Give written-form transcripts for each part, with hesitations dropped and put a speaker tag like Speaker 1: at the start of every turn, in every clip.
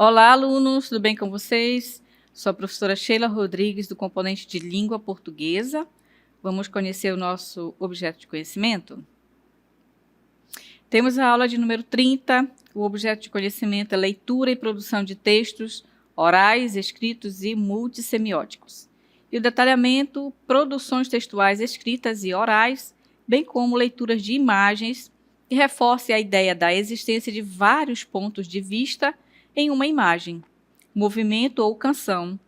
Speaker 1: Olá, alunos, tudo bem com vocês? Sou a professora Sheila Rodrigues, do componente de Língua Portuguesa. Vamos conhecer o nosso objeto de conhecimento? Temos a aula de número 30. O objeto de conhecimento é leitura e produção de textos orais, escritos e multissemióticos. E o detalhamento, produções textuais escritas e orais, bem como leituras de imagens, que reforce a ideia da existência de vários pontos de vista em uma imagem, movimento ou canção,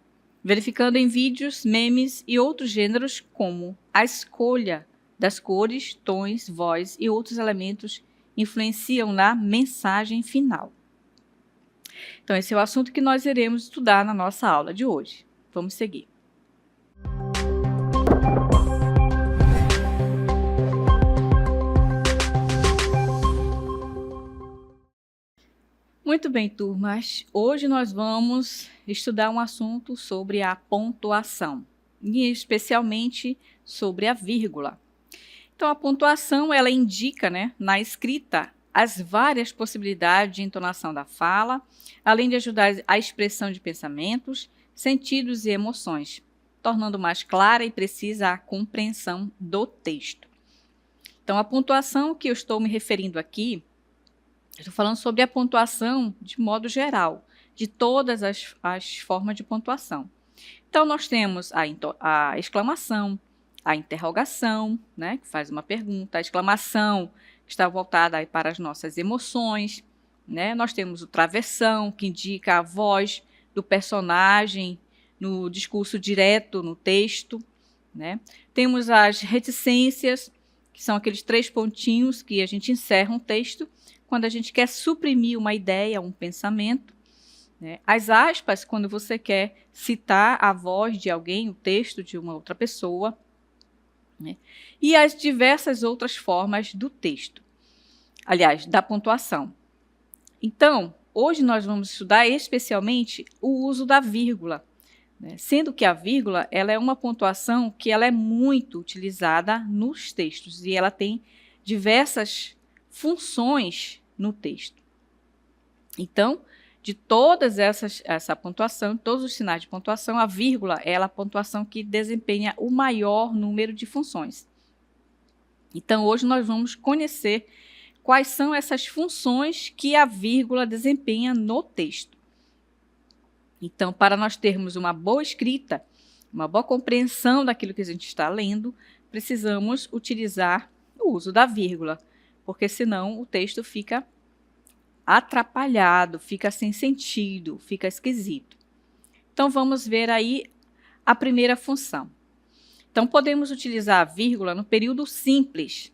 Speaker 1: verificando em vídeos, memes e outros gêneros como a escolha das cores, tons, voz e outros elementos influenciam na mensagem final. Então, esse é o assunto que nós iremos estudar na nossa aula de hoje. Vamos seguir. Muito bem, turmas. Hoje nós vamos estudar um assunto sobre a pontuação, e especialmente sobre a vírgula. Então, a pontuação, ela indica, na escrita, as várias possibilidades de entonação da fala, além de ajudar a expressão de pensamentos, sentidos e emoções, tornando mais clara e precisa a compreensão do texto. Então, a pontuação que eu estou me referindo aqui, estou falando sobre a pontuação de modo geral, de todas as formas de pontuação. Então, nós temos a exclamação, a interrogação, que faz uma pergunta, a exclamação que está voltada para as nossas emoções, Nós temos o travessão, que indica a voz do personagem no discurso direto, no texto, Temos as reticências, que são aqueles 3 pontinhos que a gente encerra um texto, quando a gente quer suprimir uma ideia, um pensamento. As aspas, quando você quer citar a voz de alguém, o texto de uma outra pessoa. E as diversas outras formas do texto. Aliás, da pontuação. Então, hoje nós vamos estudar especialmente o uso da vírgula. Sendo que a vírgula ela é uma pontuação que ela é muito utilizada nos textos. E ela tem diversas funções no texto. Então, de todas essa pontuação, todos os sinais de pontuação, a vírgula é a pontuação que desempenha o maior número de funções. Então, hoje nós vamos conhecer quais são essas funções que a vírgula desempenha no texto. Então, para nós termos uma boa escrita, uma boa compreensão daquilo que a gente está lendo, precisamos utilizar o uso da vírgula, porque senão o texto fica atrapalhado, fica sem sentido, fica esquisito. Então, vamos ver aí a primeira função. Então, podemos utilizar a vírgula no período simples.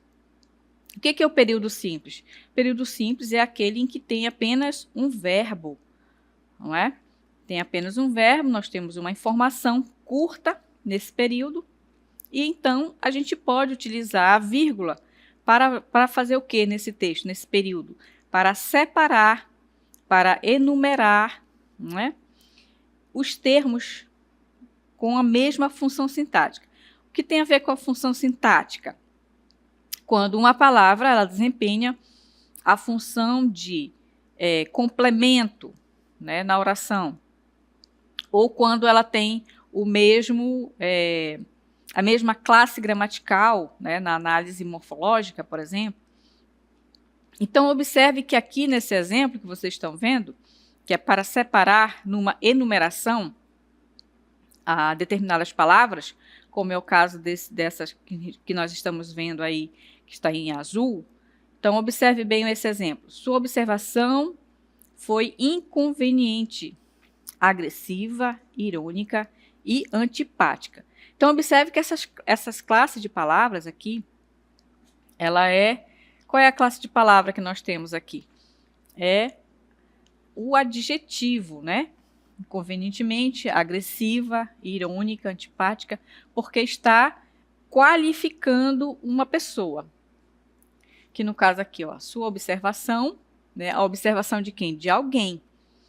Speaker 1: O que é o período simples? O período simples é aquele em que tem apenas um verbo, não é? Tem apenas um verbo, nós temos uma informação curta nesse período, e então a gente pode utilizar a vírgula para fazer o que nesse texto, nesse período? Para separar, para enumerar, os termos com a mesma função sintática. O que tem a ver com a função sintática? Quando uma palavra ela desempenha a função de complemento, na oração, ou quando ela tem a mesma classe gramatical, na análise morfológica, por exemplo. Então, observe que aqui nesse exemplo que vocês estão vendo, que é para separar numa enumeração a determinadas palavras, como é o caso dessas que nós estamos vendo aí, que está em azul. Então, observe bem esse exemplo. Sua observação foi inconveniente, agressiva, irônica e antipática. Então, observe que essas classes de palavras aqui, qual é a classe de palavra que nós temos aqui? É o adjetivo, Inconvenientemente, agressiva, irônica, antipática, porque está qualificando uma pessoa. Que no caso aqui, sua observação, a observação de quem? De alguém.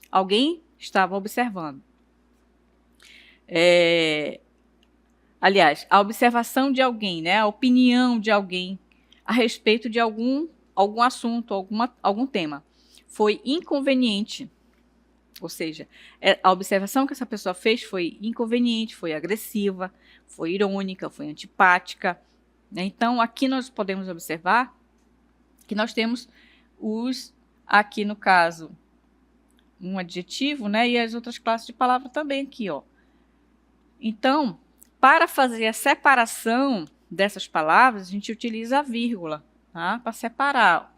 Speaker 1: Alguém estava observando. Aliás, a observação de alguém, a opinião de alguém a respeito de algum assunto, algum tema. Foi inconveniente. Ou seja, a observação que essa pessoa fez foi inconveniente, foi agressiva, foi irônica, foi antipática, né? Então, aqui nós podemos observar que nós temos aqui no caso, um adjetivo, né? E as outras classes de palavra também aqui, ó. Então, para fazer a separação dessas palavras, a gente utiliza a vírgula, tá? Para separar.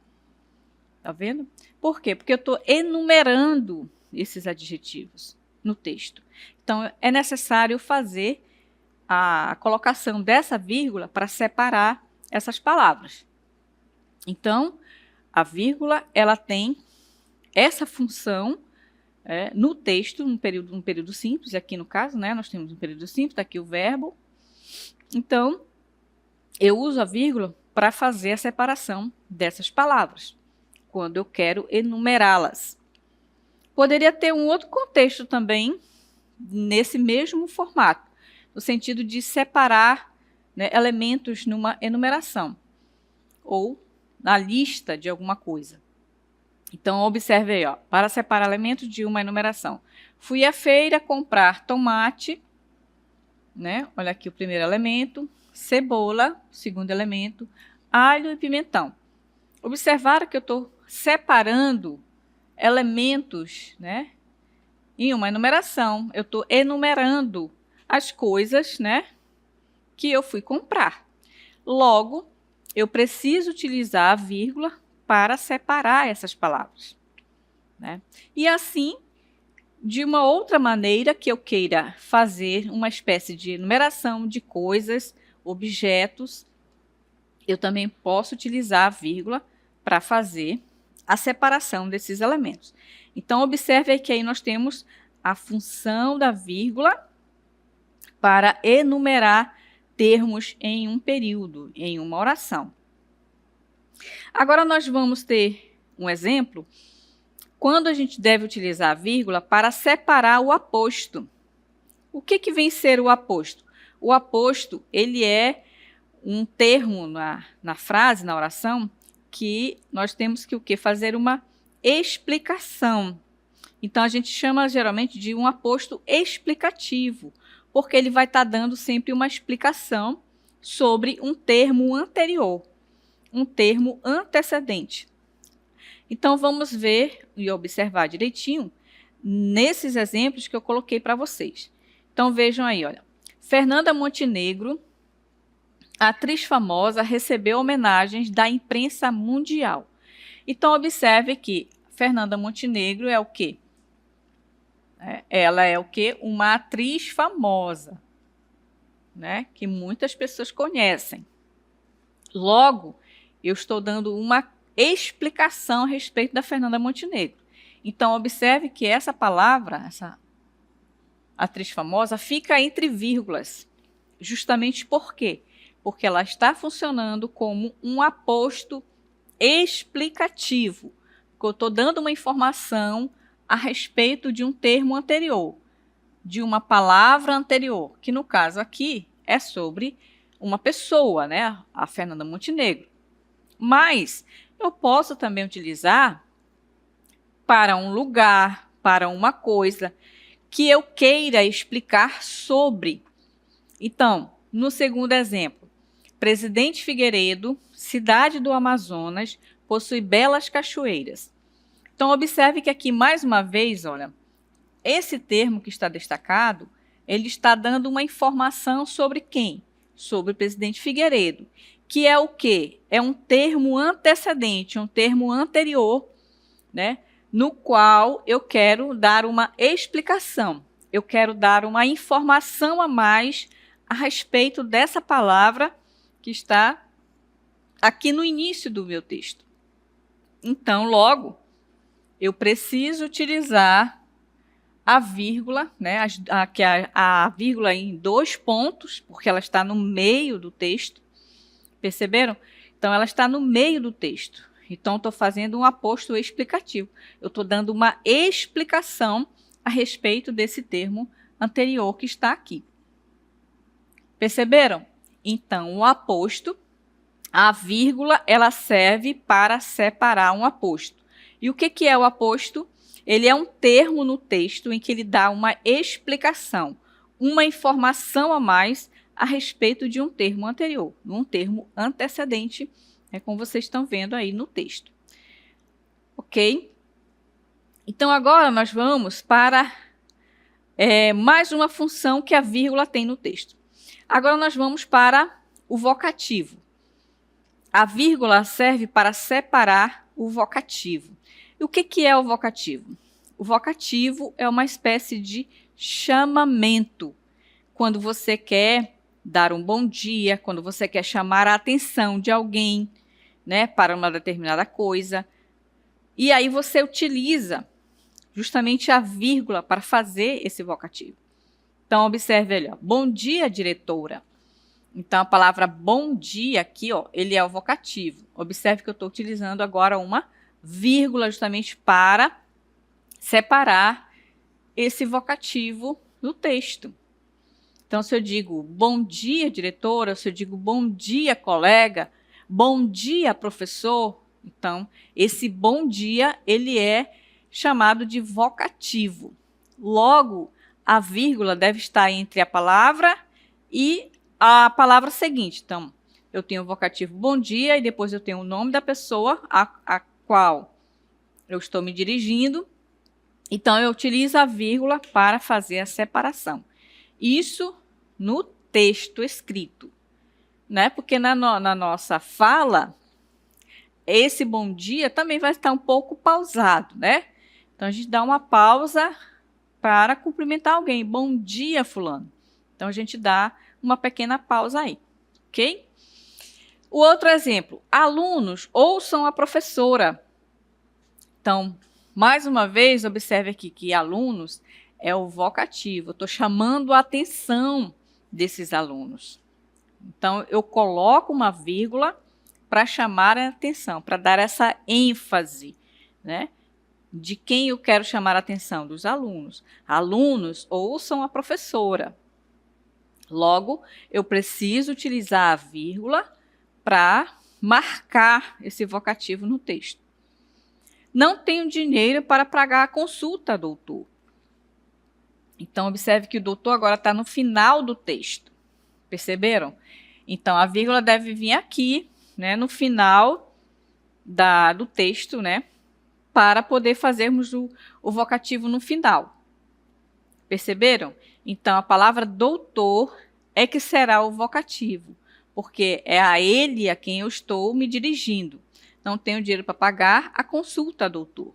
Speaker 1: Tá vendo? Por quê? Porque eu estou enumerando esses adjetivos no texto. Então, é necessário fazer a colocação dessa vírgula para separar essas palavras. Então, a vírgula, ela tem essa função no texto, num período simples, aqui no caso, né? Nós temos um período simples, está aqui o verbo. Então, eu uso a vírgula para fazer a separação dessas palavras, quando eu quero enumerá-las. Poderia ter um outro contexto também, nesse mesmo formato, no sentido de separar, né, elementos numa enumeração, ou na lista de alguma coisa. Então, observe aí, ó, para separar elementos de uma enumeração. Fui à feira comprar tomate, né? Olha aqui o primeiro elemento, cebola, segundo elemento, alho e pimentão. Observaram que eu estou separando elementos, né, em uma enumeração. Eu estou enumerando as coisas, né, que eu fui comprar. Logo, eu preciso utilizar a vírgula para separar essas palavras, né? E assim, de uma outra maneira que eu queira fazer uma espécie de enumeração de coisas, objetos, eu também posso utilizar a vírgula para fazer a separação desses elementos. Então, observe que aí nós temos a função da vírgula para enumerar termos em um período, em uma oração. Agora, nós vamos ter um exemplo quando a gente deve utilizar a vírgula para separar o aposto. O que vem ser o aposto? O aposto, ele é um termo na frase, na oração, que nós temos que o quê? Fazer uma explicação. Então, a gente chama geralmente de um aposto explicativo, porque ele vai estar dando sempre uma explicação sobre um termo anterior, um termo antecedente. Então, vamos ver e observar direitinho nesses exemplos que eu coloquei para vocês. Então, vejam aí, olha. Fernanda Montenegro, atriz famosa, recebeu homenagens da imprensa mundial. Então, observe que Fernanda Montenegro é o quê? Ela é o quê? Uma atriz famosa, né? Que muitas pessoas conhecem. Logo, eu estou dando uma explicação a respeito da Fernanda Montenegro. Então, observe que essa palavra, essa atriz famosa, fica entre vírgulas. Justamente por quê? Porque ela está funcionando como um aposto explicativo. Eu estou dando uma informação a respeito de um termo anterior, de uma palavra anterior, que no caso aqui é sobre uma pessoa, né? A Fernanda Montenegro. Mas eu posso também utilizar para um lugar, para uma coisa que eu queira explicar sobre. Então, no segundo exemplo, Presidente Figueiredo, cidade do Amazonas, possui belas cachoeiras. Então, observe que aqui, mais uma vez, olha, esse termo que está destacado, ele está dando uma informação sobre quem? Sobre o Presidente Figueiredo, que é o quê? É um termo antecedente, um termo anterior, né, no qual eu quero dar uma explicação, eu quero dar uma informação a mais a respeito dessa palavra que está aqui no início do meu texto. Então, logo, eu preciso utilizar a vírgula, né, a vírgula em 2 pontos, porque ela está no meio do texto. Perceberam? Então, ela está no meio do texto. Então, estou fazendo um aposto explicativo. Eu estou dando uma explicação a respeito desse termo anterior que está aqui. Perceberam? Então, o aposto, a vírgula, ela serve para separar um aposto. E o que é o aposto? ele é um termo no texto em que ele dá uma explicação, uma informação a mais a respeito de um termo anterior, um termo antecedente, como vocês estão vendo aí no texto. Ok? Então, agora nós vamos para mais uma função que a vírgula tem no texto. Agora nós vamos para o vocativo. A vírgula serve para separar o vocativo. E o que é o vocativo? O vocativo é uma espécie de chamamento. Quando você quer dar um bom dia, quando você quer chamar a atenção de alguém, né, para uma determinada coisa. E aí você utiliza justamente a vírgula para fazer esse vocativo. Então, observe ali, ó, bom dia, diretora. Então, a palavra bom dia aqui, ó, ele é o vocativo. Observe que eu estou utilizando agora uma vírgula justamente para separar esse vocativo no texto. Então, se eu digo bom dia, diretora, se eu digo bom dia, colega, bom dia, professor, então, esse bom dia, ele é chamado de vocativo. Logo, a vírgula deve estar entre a palavra e a palavra seguinte. Então, eu tenho o vocativo bom dia e depois eu tenho o nome da pessoa a qual eu estou me dirigindo. Então, eu utilizo a vírgula para fazer a separação. Isso no texto escrito, né? Porque na nossa fala, esse bom dia também vai estar um pouco pausado, né? Então, a gente dá uma pausa para cumprimentar alguém. Bom dia, fulano. Então, a gente dá uma pequena pausa aí, ok? O outro exemplo, alunos ouçam a professora. Então, mais uma vez, observe aqui que alunos é o vocativo. Eu estou chamando a atenção desses alunos. Então, eu coloco uma vírgula para chamar a atenção, para dar essa ênfase, né? De quem eu quero chamar a atenção? Dos alunos. Alunos ouçam a professora. Logo, eu preciso utilizar a vírgula para marcar esse vocativo no texto. Não tenho dinheiro para pagar a consulta, doutor. Então, observe que o doutor agora está no final do texto. Perceberam? Então, a vírgula deve vir aqui, né, no final do texto, né, para poder fazermos o vocativo no final. Perceberam? Então, a palavra doutor é que será o vocativo, porque é a ele a quem eu estou me dirigindo. Não tenho dinheiro para pagar a consulta, doutor.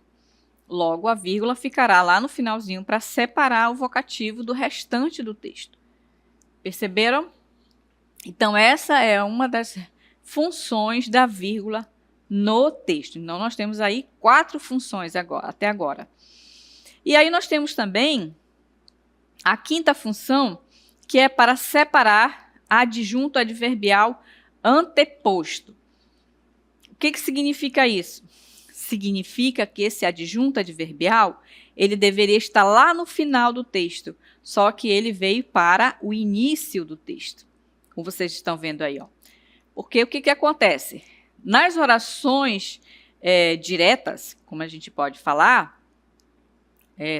Speaker 1: Logo, a vírgula ficará lá no finalzinho para separar o vocativo do restante do texto. Perceberam? Então, essa é uma das funções da vírgula no texto. Então, nós temos aí 4 funções até agora. E aí nós temos também a 5ª função, que é para separar adjunto adverbial anteposto. O que significa isso? Significa que esse adjunto adverbial, ele deveria estar lá no final do texto, só que ele veio para o início do texto, como vocês estão vendo aí, ó. Porque o que acontece? Nas orações diretas, como a gente pode falar,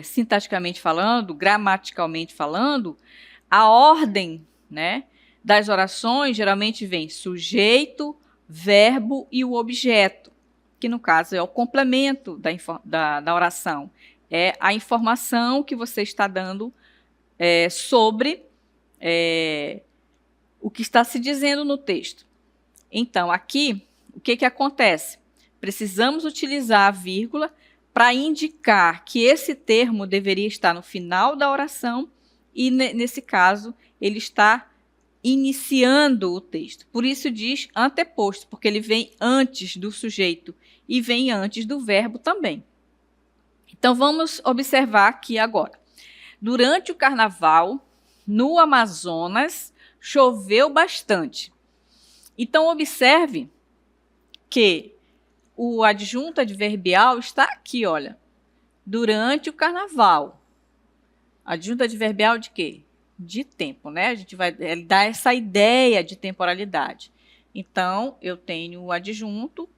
Speaker 1: sintaticamente falando, gramaticalmente falando, a ordem, né, das orações geralmente vem sujeito, verbo e o objeto, que no caso é o complemento da oração. É a informação que você está dando sobre o que está se dizendo no texto. Então, aqui, o que acontece? Precisamos utilizar a vírgula para indicar que esse termo deveria estar no final da oração e, nesse caso, ele está iniciando o texto. Por isso diz anteposto, porque ele vem antes do sujeito e vem antes do verbo também. Então, vamos observar aqui agora. Durante o carnaval, no Amazonas, choveu bastante. Então, observe que o adjunto adverbial está aqui, olha. Durante o carnaval. Adjunto adverbial de quê? De tempo, né? A gente vai dar essa ideia de temporalidade. Então, eu tenho o adjunto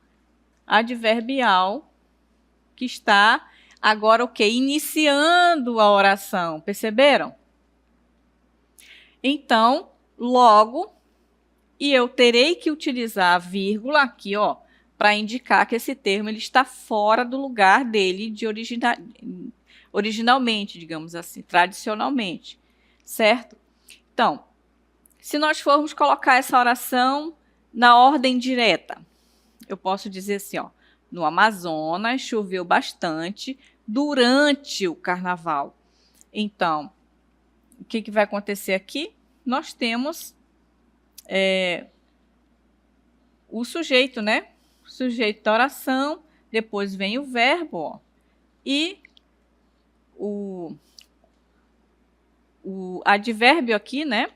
Speaker 1: adverbial que está Agora o quê? Iniciando a oração, perceberam? Então, logo, e eu terei que utilizar a vírgula aqui, ó, para indicar que esse termo ele está fora do lugar dele de originalmente, digamos assim, tradicionalmente, certo? Então, se nós formos colocar essa oração na ordem direta, eu posso dizer assim, ó, no Amazonas choveu bastante durante o carnaval. Então, o que vai acontecer aqui? Nós temos o sujeito, né? O sujeito da oração, depois vem o verbo, ó, e o advérbio aqui, né?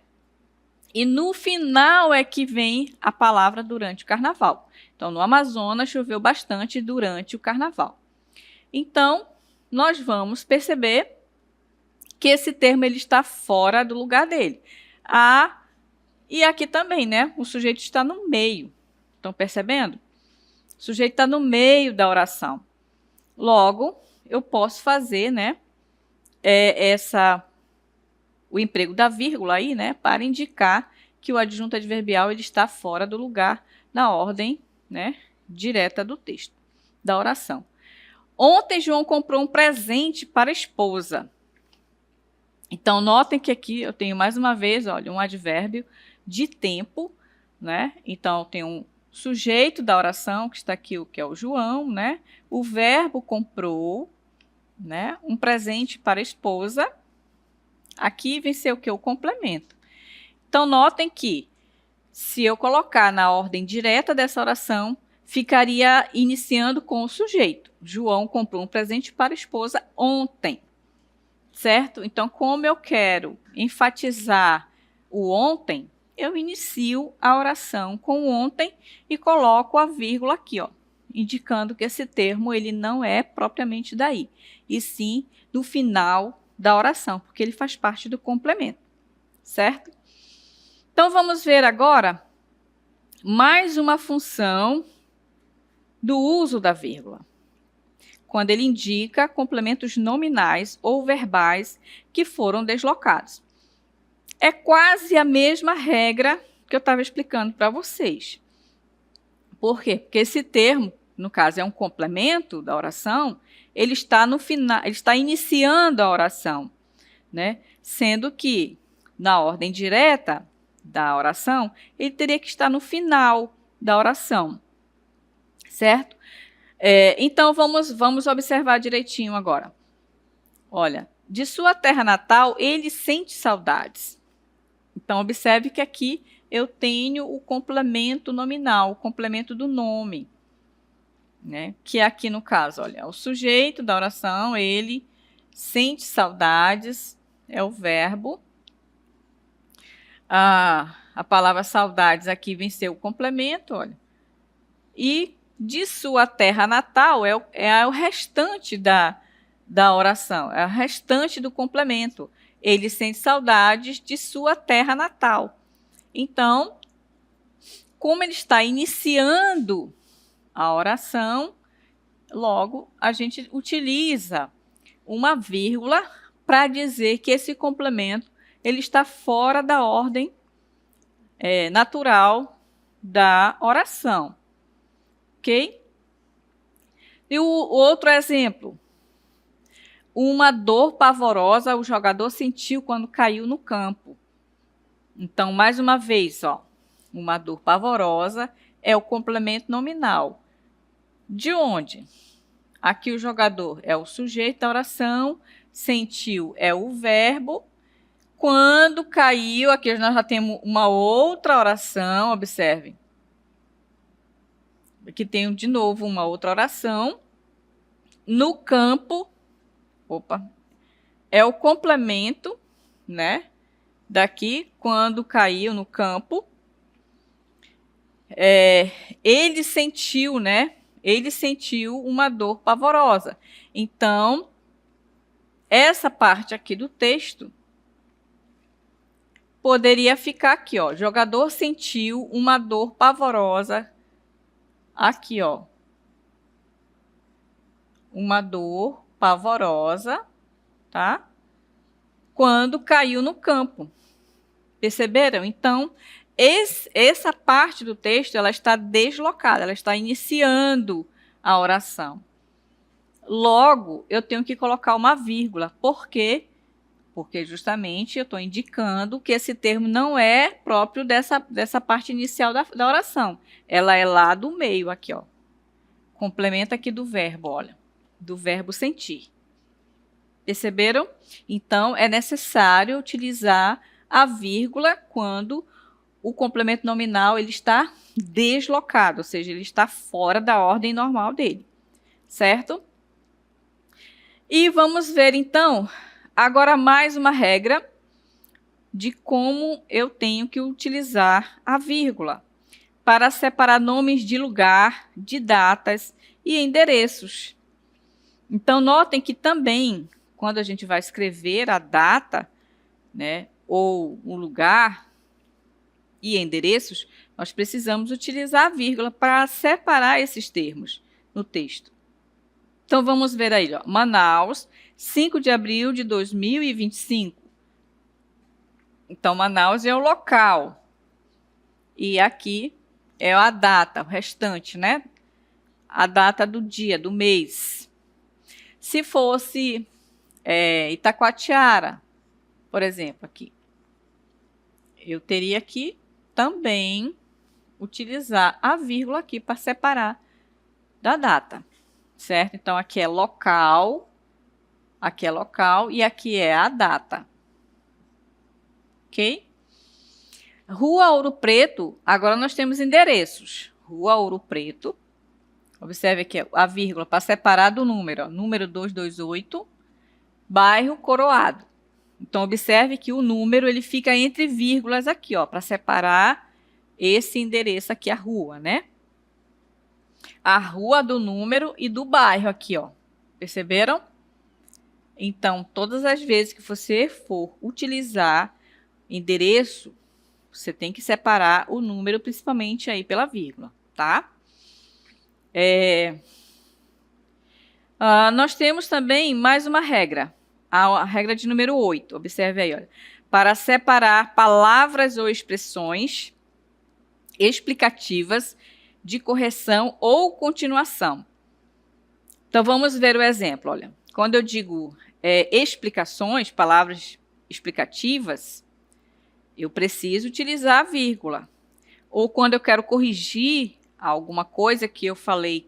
Speaker 1: E no final é que vem a palavra durante o carnaval. Então, no Amazonas choveu bastante durante o carnaval. Então, nós vamos perceber que esse termo ele está fora do lugar dele. E aqui também, né? O sujeito está no meio. Estão percebendo? O sujeito está no meio da oração. Logo, eu posso fazer, né? O emprego da vírgula aí, né? Para indicar que o adjunto adverbial ele está fora do lugar na ordem, né? Direta do texto, da oração. Ontem, João comprou um presente para a esposa. Então, notem que aqui eu tenho mais uma vez, olha, um advérbio de tempo, né? Então, eu tenho um sujeito da oração, que está aqui, que é o João, né? O verbo comprou, né? Um presente para a esposa. Aqui vem ser o que? O complemento. Então, notem que, se eu colocar na ordem direta dessa oração, ficaria iniciando com o sujeito. João comprou um presente para a esposa ontem. Certo? Então, como eu quero enfatizar o ontem, eu inicio a oração com ontem e coloco a vírgula aqui, ó, indicando que esse termo ele não é propriamente daí, e sim do final da oração, porque ele faz parte do complemento, certo? Então, vamos ver agora mais uma função do uso da vírgula, quando ele indica complementos nominais ou verbais que foram deslocados. É quase a mesma regra que eu estava explicando para vocês. Por quê? Porque esse termo, no caso, é um complemento da oração, ele está no final, ele está iniciando a oração, né? Sendo que, na ordem direta da oração, ele teria que estar no final da oração, certo? Então, vamos observar direitinho agora. Olha, de sua terra natal, ele sente saudades. Então, observe que aqui eu tenho o complemento nominal, o complemento do nome, né? Que é aqui no caso, olha, o sujeito da oração, ele sente saudades, é o verbo. A palavra saudades aqui vem ser o complemento, olha. E de sua terra natal é o restante da oração, é o restante do complemento. Ele sente saudades de sua terra natal. Então, como ele está iniciando a oração, logo a gente utiliza uma vírgula para dizer que esse complemento ele está fora da ordem natural da oração. Ok? E o outro exemplo. Uma dor pavorosa o jogador sentiu quando caiu no campo. Então, mais uma vez, ó, uma dor pavorosa é o complemento nominal. De onde? Aqui o jogador é o sujeito da oração, sentiu é o verbo. Quando caiu, aqui nós já temos uma outra oração, observem. Aqui tem de novo uma outra oração. No campo, é o complemento, né? Daqui, quando caiu no campo. Ele sentiu, né? Ele sentiu uma dor pavorosa. Então, essa parte aqui do texto poderia ficar aqui, ó. Jogador sentiu uma dor pavorosa. Aqui, ó. Uma dor pavorosa, tá? Quando caiu no campo. Perceberam? Então, essa parte do texto, ela está deslocada, ela está iniciando a oração. Logo, eu tenho que colocar uma vírgula. Por quê? Porque justamente eu estou indicando que esse termo não é próprio dessa parte inicial da oração. Ela é lá do meio, aqui, ó. Complementa aqui do verbo, olha. Do verbo sentir. Perceberam? Então, é necessário utilizar a vírgula quando o complemento nominal ele está deslocado, ou seja, ele está fora da ordem normal dele. Certo? E vamos ver, então, agora mais uma regra de como eu tenho que utilizar a vírgula para separar nomes de lugar, de datas e endereços. Então, notem que também, quando a gente vai escrever a data, né, ou o lugar e endereços, nós precisamos utilizar a vírgula para separar esses termos no texto. Então, vamos ver aí, ó, Manaus, 5 de abril de 2025. Então, Manaus é o local. E aqui é a data, o restante, né? A data do dia, do mês. Se fosse Itacoatiara, por exemplo, aqui, eu teria que também utilizar a vírgula aqui para separar da data, certo? Então, aqui é local e aqui é a data. Ok? Rua Ouro Preto, agora nós temos endereços. Rua Ouro Preto, observe aqui a vírgula para separar do número, ó, número 228, bairro Coroado. Então, observe que o número ele fica entre vírgulas aqui, ó, para separar esse endereço aqui, a rua, né? A rua do número e do bairro aqui, ó. Perceberam? Então, todas as vezes que você for utilizar endereço, você tem que separar o número, principalmente aí pela vírgula, tá? Nós temos também mais uma regra, a regra de número 8. Observe aí, olha. Para separar palavras ou expressões explicativas de correção ou continuação. Então, vamos ver o exemplo, olha. Quando eu digo explicações, palavras explicativas, eu preciso utilizar a vírgula. Ou quando eu quero corrigir alguma coisa que eu falei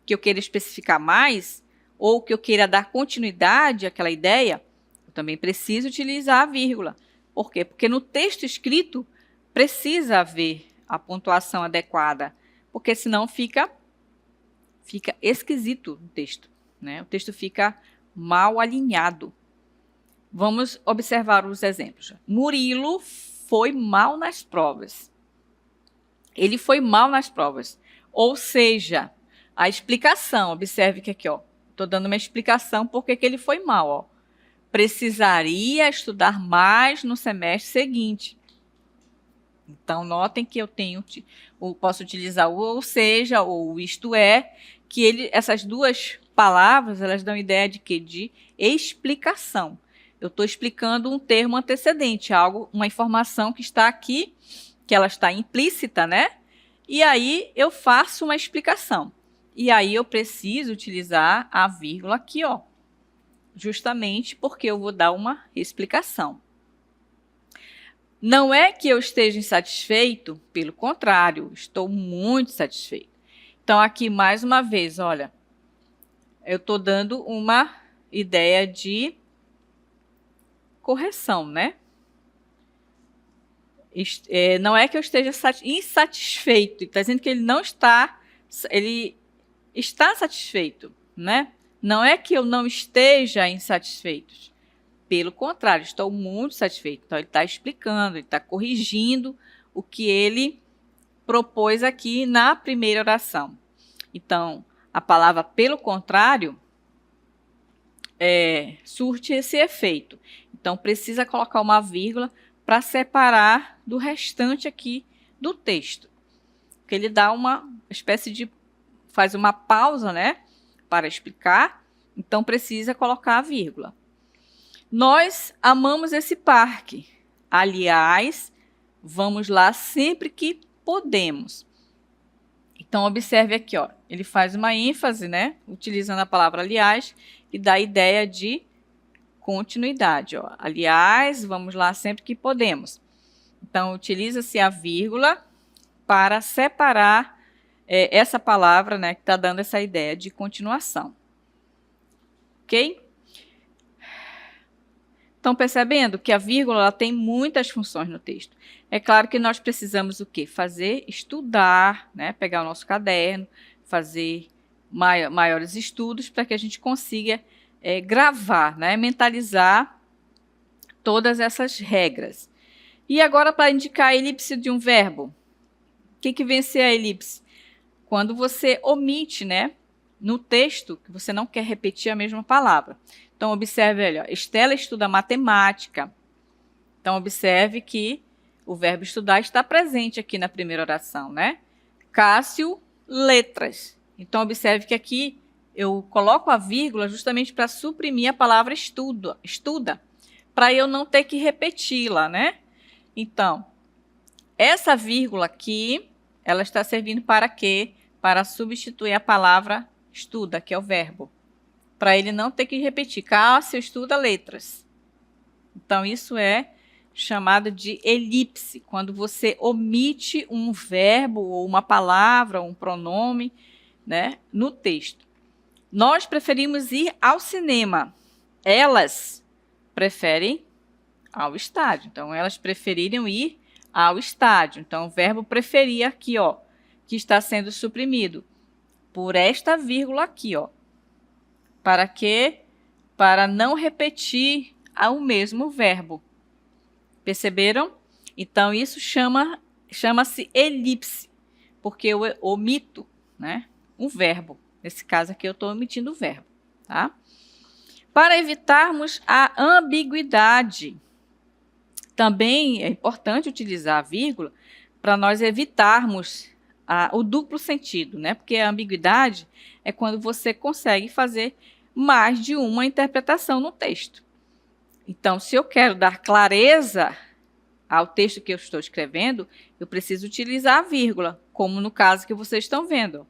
Speaker 1: que eu queira especificar mais, ou que eu queira dar continuidade àquela ideia, eu também preciso utilizar a vírgula. Por quê? Porque no texto escrito precisa haver a pontuação adequada, porque senão fica esquisito o texto, né? O texto fica mal alinhado. Vamos observar os exemplos. Murilo foi mal nas provas. Ele foi mal nas provas. Ou seja, a explicação, observe que aqui, ó, estou dando uma explicação porque que ele foi mal, ó. Precisaria estudar mais no semestre seguinte. Então, notem que eu posso utilizar o ou seja, ou isto é, que essas duas palavras, elas dão ideia de quê? De explicação. Eu estou explicando um termo antecedente, uma informação que está aqui, que ela está implícita, né? E aí eu faço uma explicação. E aí eu preciso utilizar a vírgula aqui, ó, justamente porque eu vou dar uma explicação. Não é que eu esteja insatisfeito, pelo contrário, estou muito satisfeito. Então, aqui, mais uma vez, olha, eu estou dando uma ideia de correção, né? Não é que eu esteja insatisfeito, está dizendo que ele está satisfeito, né? Não é que eu não esteja insatisfeito. Pelo contrário, estou muito satisfeito. Então, ele está explicando, ele está corrigindo o que ele propôs aqui na primeira oração. Então, a palavra pelo contrário surte esse efeito. Então, precisa colocar uma vírgula para separar do restante aqui do texto. Porque ele dá uma espécie de... faz uma pausa, né? Para explicar. então precisa colocar a vírgula. Nós amamos esse parque. Aliás, vamos lá sempre que podemos. Então, observe aqui, ó, ele faz uma ênfase, né, utilizando a palavra aliás, que dá a ideia de continuidade. Ó. Aliás, vamos lá sempre que podemos. Então, utiliza-se a vírgula para separar essa palavra, né, que está dando essa ideia de continuação. Ok? Estão percebendo que a vírgula ela tem muitas funções no texto. É claro que nós precisamos o quê? Estudar, né? Pegar o nosso caderno, fazer maiores estudos para que a gente consiga gravar, né? Mentalizar todas essas regras. E agora, para indicar a elipse de um verbo, o que vem a ser a elipse? Quando você omite, né? No texto, que você não quer repetir a mesma palavra. Então, observe, olha, Estela estuda matemática. Então, observe que o verbo estudar está presente aqui na primeira oração, né? Cássio, letras. Então, observe que aqui eu coloco a vírgula justamente para suprimir a palavra estuda, para eu não ter que repeti-la, né? Então, essa vírgula aqui, ela está servindo para quê? Para substituir a palavra estuda, que é o verbo. Para ele não ter que repetir. Cássio estuda letras. Então, isso é chamado de elipse, quando você omite um verbo ou uma palavra, um pronome, né, no texto. Nós preferimos ir ao cinema. Elas preferem ao estádio. Então, elas preferiram ir ao estádio. Então, o verbo preferir aqui, ó, que está sendo suprimido por esta vírgula aqui, ó. Para quê? Para não repetir o mesmo verbo. Perceberam? Então, isso chama-se elipse, porque eu omito, né, um verbo. Nesse caso aqui, eu estou omitindo o verbo. Tá? Para evitarmos a ambiguidade, também é importante utilizar a vírgula para nós evitarmos o duplo sentido, né? Porque a ambiguidade é quando você consegue fazer mais de uma interpretação no texto. Então, se eu quero dar clareza ao texto que eu estou escrevendo, eu preciso utilizar a vírgula, como no caso que vocês estão vendo.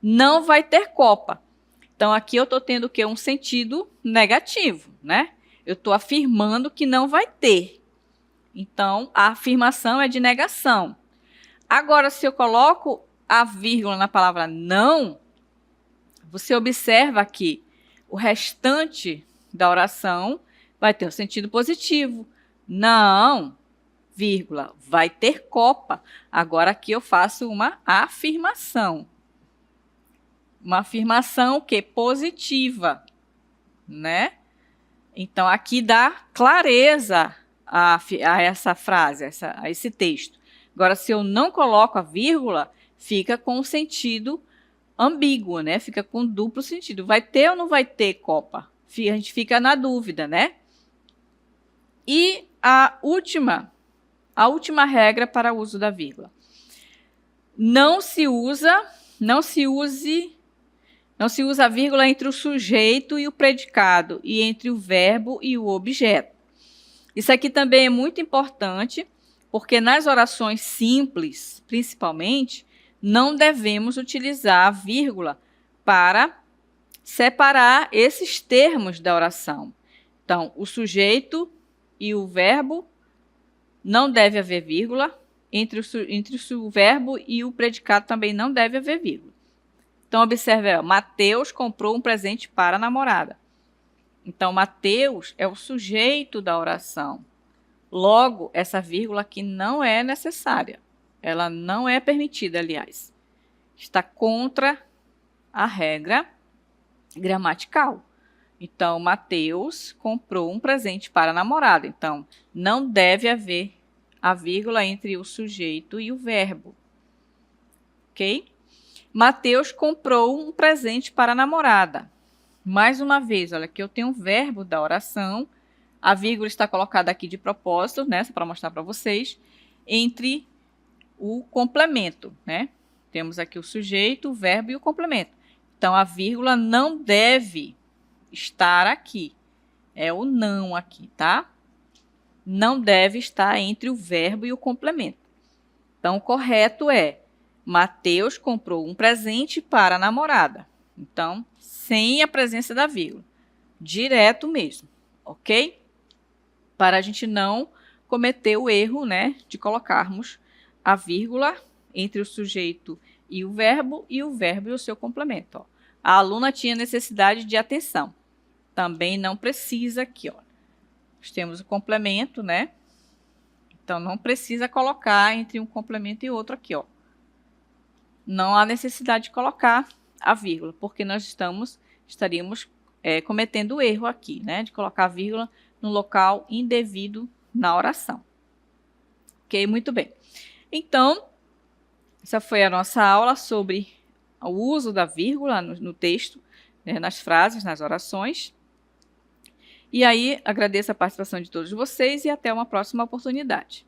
Speaker 1: Não vai ter copa. Então, aqui eu estou tendo o quê? Um sentido negativo, né? Eu estou afirmando que não vai ter. Então, a afirmação é de negação. Agora, se eu coloco a vírgula na palavra não, você observa que o restante da oração vai ter um sentido positivo. Não, vírgula, vai ter copa. Agora aqui eu faço uma afirmação. Uma afirmação que positiva, né? Então aqui dá clareza a essa frase, a esse texto. Agora, se eu não coloco a vírgula, fica com um sentido ambíguo, né? Fica com duplo sentido. Vai ter ou não vai ter copa? A gente fica na dúvida, né? E a última regra para o uso da vírgula. Não se usa a vírgula entre o sujeito e o predicado e entre o verbo e o objeto. Isso aqui também é muito importante, porque nas orações simples, principalmente, não devemos utilizar a vírgula para separar esses termos da oração. Então, o sujeito e o verbo não deve haver vírgula, entre o verbo e o predicado também não deve haver vírgula. Então, observe, Mateus comprou um presente para a namorada. Então, Mateus é o sujeito da oração. Logo, essa vírgula aqui não é necessária. Ela não é permitida, aliás. Está contra a regra gramatical. Então, Mateus comprou um presente para a namorada. Então, não deve haver a vírgula entre o sujeito e o verbo. Ok? Mateus comprou um presente para a namorada. Mais uma vez, olha, aqui eu tenho um verbo da oração. A vírgula está colocada aqui de propósito, né? Só para mostrar para vocês. Entre o complemento, né? Temos aqui o sujeito, o verbo e o complemento. Então, a vírgula não deve estar aqui. É o não aqui, tá? Não deve estar entre o verbo e o complemento. Então, o correto é: Mateus comprou um presente para a namorada. Então, sem a presença da vírgula. Direto mesmo, ok? Para a gente não cometer o erro, né, de colocarmos a vírgula entre o sujeito e o verbo e o seu complemento. Ó. A aluna tinha necessidade de atenção. Também não precisa aqui, ó. Nós temos o complemento, né? Então, não precisa colocar entre um complemento e outro aqui, ó. Não há necessidade de colocar a vírgula, porque nós estaríamos cometendo o erro aqui, né? De colocar a vírgula no local indevido na oração. Ok? Muito bem. Então, essa foi a nossa aula sobre o uso da vírgula no texto, né? Nas frases, nas orações. E aí, agradeço a participação de todos vocês e até uma próxima oportunidade.